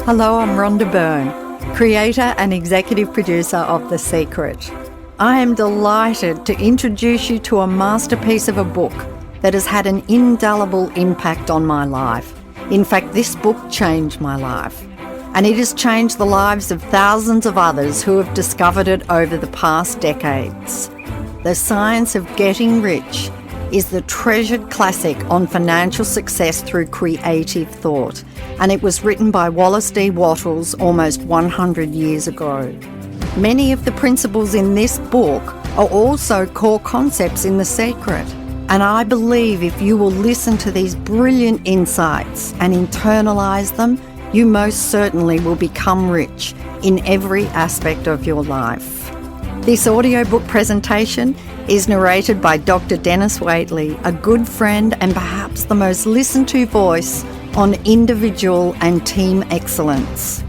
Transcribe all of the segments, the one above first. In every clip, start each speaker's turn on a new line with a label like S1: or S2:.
S1: Hello, I'm Rhonda Byrne, creator and executive producer of The Secret. I am delighted to introduce you to a masterpiece of a book that has had an indelible impact on my life. In fact, this book changed my life, and it has changed the lives of thousands of others who have discovered it over the past decades. The Science of Getting Rich is the treasured classic on financial success through creative thought, and it was written by Wallace D. Wattles almost 100 years ago. Many of the principles in this book are also core concepts in The Secret, and I believe if you will listen to these brilliant insights and internalise them, you most certainly will become rich in every aspect of your life. This audiobook presentation is narrated by Dr. Dennis Waitley, a good friend and perhaps the most listened to voice on individual and team excellence.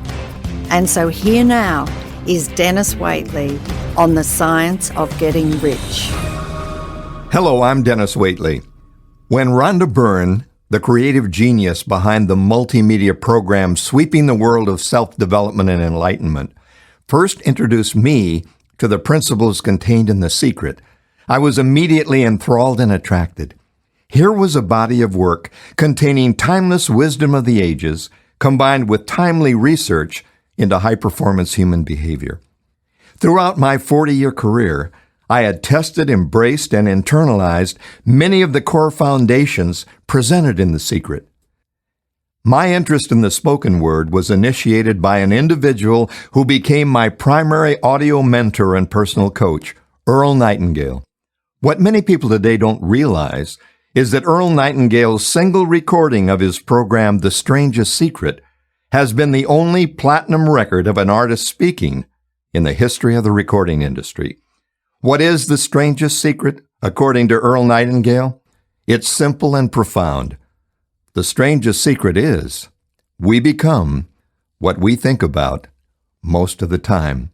S1: And so here now is Dennis Waitley on the Science of Getting Rich.
S2: Hello, I'm Dennis Waitley. When Rhonda Byrne, the creative genius behind the multimedia program sweeping the world of self-development and enlightenment, first introduced me to the principles contained in The Secret, I was immediately enthralled and attracted. Here was a body of work containing timeless wisdom of the ages, combined with timely research into high-performance human behavior. Throughout my 40-year career, I had tested, embraced, and internalized many of the core foundations presented in The Secret. My interest in the spoken word was initiated by an individual who became my primary audio mentor and personal coach, Earl Nightingale. What many people today don't realize is that Earl Nightingale's single recording of his program, The Strangest Secret, has been the only platinum record of an artist speaking in the history of the recording industry. What is The Strangest Secret, according to Earl Nightingale? It's simple and profound. The strangest secret is we become what we think about most of the time.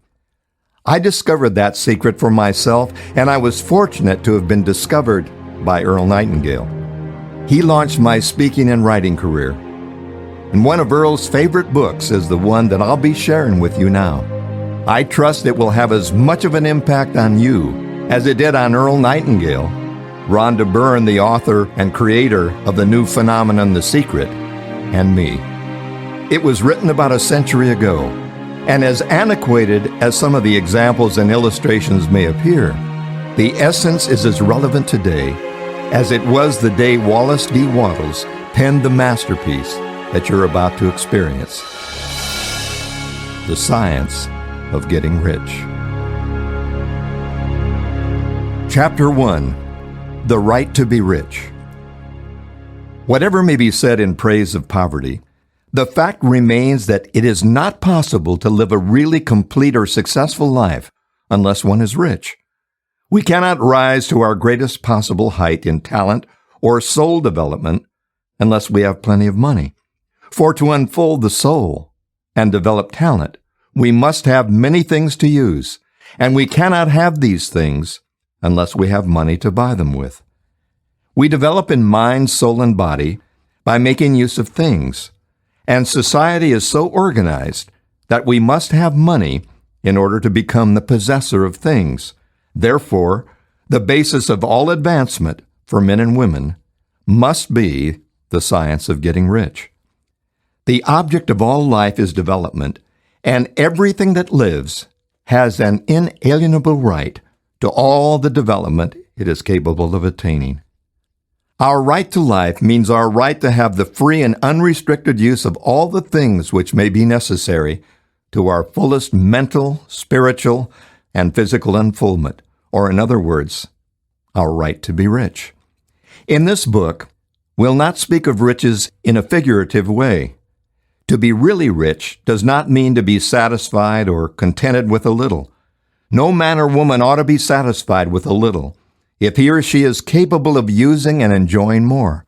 S2: I discovered that secret for myself, and I was fortunate to have been discovered by Earl Nightingale. He launched my speaking and writing career, and one of Earl's favorite books is the one that I'll be sharing with you now. I trust it will have as much of an impact on you as it did on Earl Nightingale, Rhonda Byrne, the author and creator of the new phenomenon The Secret, and me. It was written about a century ago, and as antiquated as some of the examples and illustrations may appear, the essence is as relevant today as it was the day Wallace D. Wattles penned the masterpiece that you're about to experience. The Science of Getting Rich. Chapter 1. The Right to be Rich. Whatever may be said in praise of poverty, the fact remains that it is not possible to live a really complete or successful life unless one is rich. We cannot rise to our greatest possible height in talent or soul development unless we have plenty of money. For to unfold the soul and develop talent, we must have many things to use, and we cannot have these things unless we have money to buy them with. We develop in mind, soul, and body by making use of things, and society is so organized that we must have money in order to become the possessor of things. Therefore, the basis of all advancement for men and women must be the science of getting rich. The object of all life is development, and everything that lives has an inalienable right to all the development it is capable of attaining. Our right to life means our right to have the free and unrestricted use of all the things which may be necessary to our fullest mental, spiritual, and physical unfoldment, or in other words, our right to be rich. In this book, we'll not speak of riches in a figurative way. To be really rich does not mean to be satisfied or contented with a little. No man or woman ought to be satisfied with a little if he or she is capable of using and enjoying more.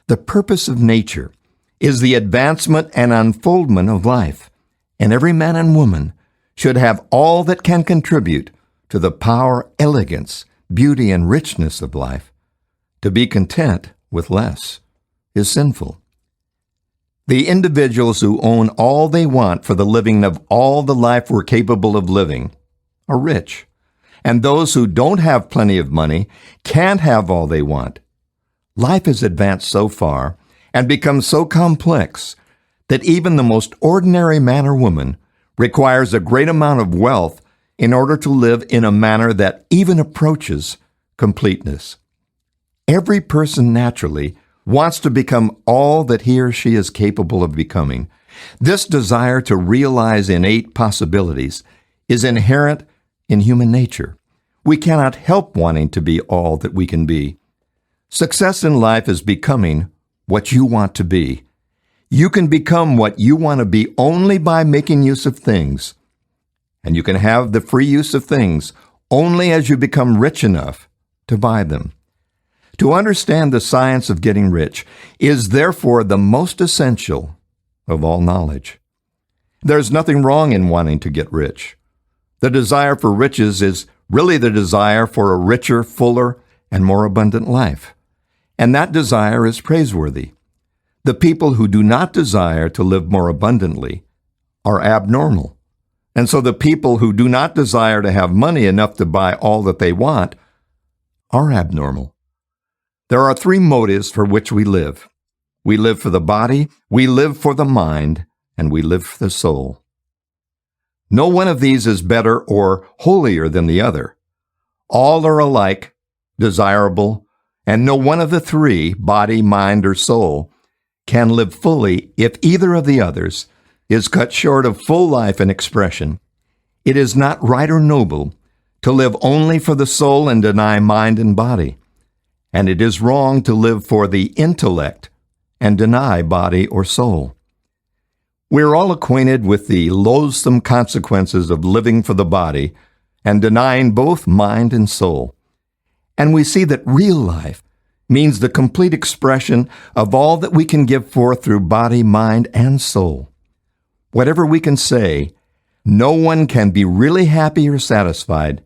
S2: The purpose of nature is the advancement and unfoldment of life, and every man and woman should have all that can contribute to the power, elegance, beauty, and richness of life. To be content with less is sinful. The individuals who own all they want for the living of all the life we're capable of living are rich. And those who don't have plenty of money can't have all they want. Life has advanced so far and become so complex that even the most ordinary man or woman requires a great amount of wealth in order to live in a manner that even approaches completeness. Every person naturally wants to become all that he or she is capable of becoming. This desire to realize innate possibilities is inherent in human nature. We cannot help wanting to be all that we can be. Success in life is becoming what you want to be. You can become what you want to be only by making use of things. And you can have the free use of things only as you become rich enough to buy them. To understand the science of getting rich is therefore the most essential of all knowledge. There's nothing wrong in wanting to get rich. The desire for riches is really the desire for a richer, fuller, and more abundant life. And that desire is praiseworthy. The people who do not desire to live more abundantly are abnormal. And so the people who do not desire to have money enough to buy all that they want are abnormal. There are three motives for which we live. We live for the body, we live for the mind, and we live for the soul. No one of these is better or holier than the other. All are alike, desirable, and no one of the three, body, mind, or soul, can live fully if either of the others is cut short of full life and expression. It is not right or noble to live only for the soul and deny mind and body. And it is wrong to live for the intellect and deny body or soul. We're all acquainted with the loathsome consequences of living for the body and denying both mind and soul. And we see that real life means the complete expression of all that we can give forth through body, mind, and soul. Whatever we can say, no one can be really happy or satisfied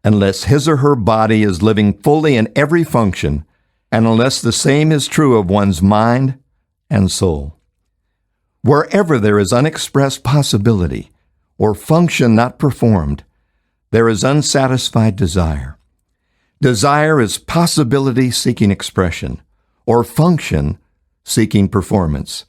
S2: unless his or her body is living fully in every function, and unless the same is true of one's mind and soul. Wherever there is unexpressed possibility or function not performed, there is unsatisfied desire. Desire is possibility seeking expression, or function seeking performance.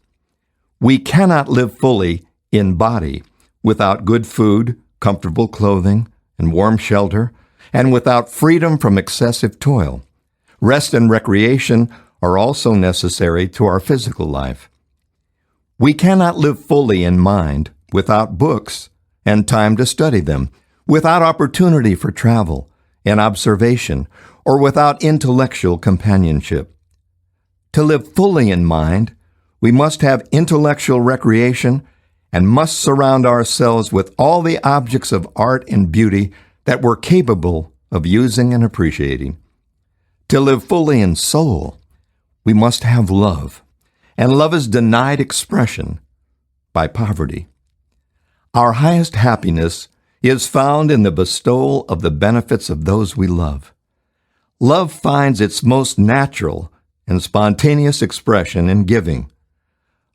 S2: We cannot live fully in body without good food, comfortable clothing, and warm shelter, and without freedom from excessive toil. Rest and recreation are also necessary to our physical life. We cannot live fully in mind without books and time to study them, without opportunity for travel and observation, or without intellectual companionship. To live fully in mind, we must have intellectual recreation and must surround ourselves with all the objects of art and beauty that we're capable of using and appreciating. To live fully in soul, we must have love, and love is denied expression by poverty. Our highest happiness is found in the bestowal of the benefits of those we love. Love finds its most natural and spontaneous expression in giving.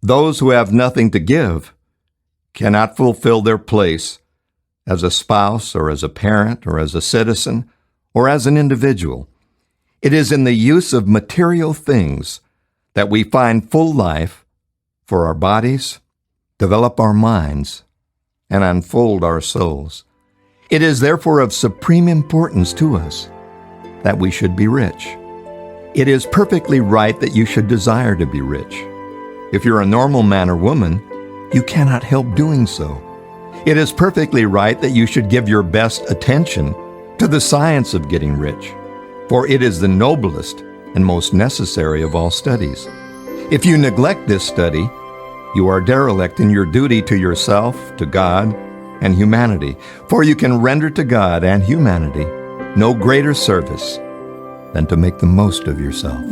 S2: Those who have nothing to give cannot fulfill their place as a spouse or as a parent or as a citizen or as an individual. It is in the use of material things that we find full life for our bodies, develop our minds, and unfold our souls. It is therefore of supreme importance to us that we should be rich. It is perfectly right that you should desire to be rich. If you're a normal man or woman, you cannot help doing so. It is perfectly right that you should give your best attention to the science of getting rich, for it is the noblest and most necessary of all studies. If you neglect this study, you are derelict in your duty to yourself, to God, and humanity, for you can render to God and humanity no greater service than to make the most of yourself.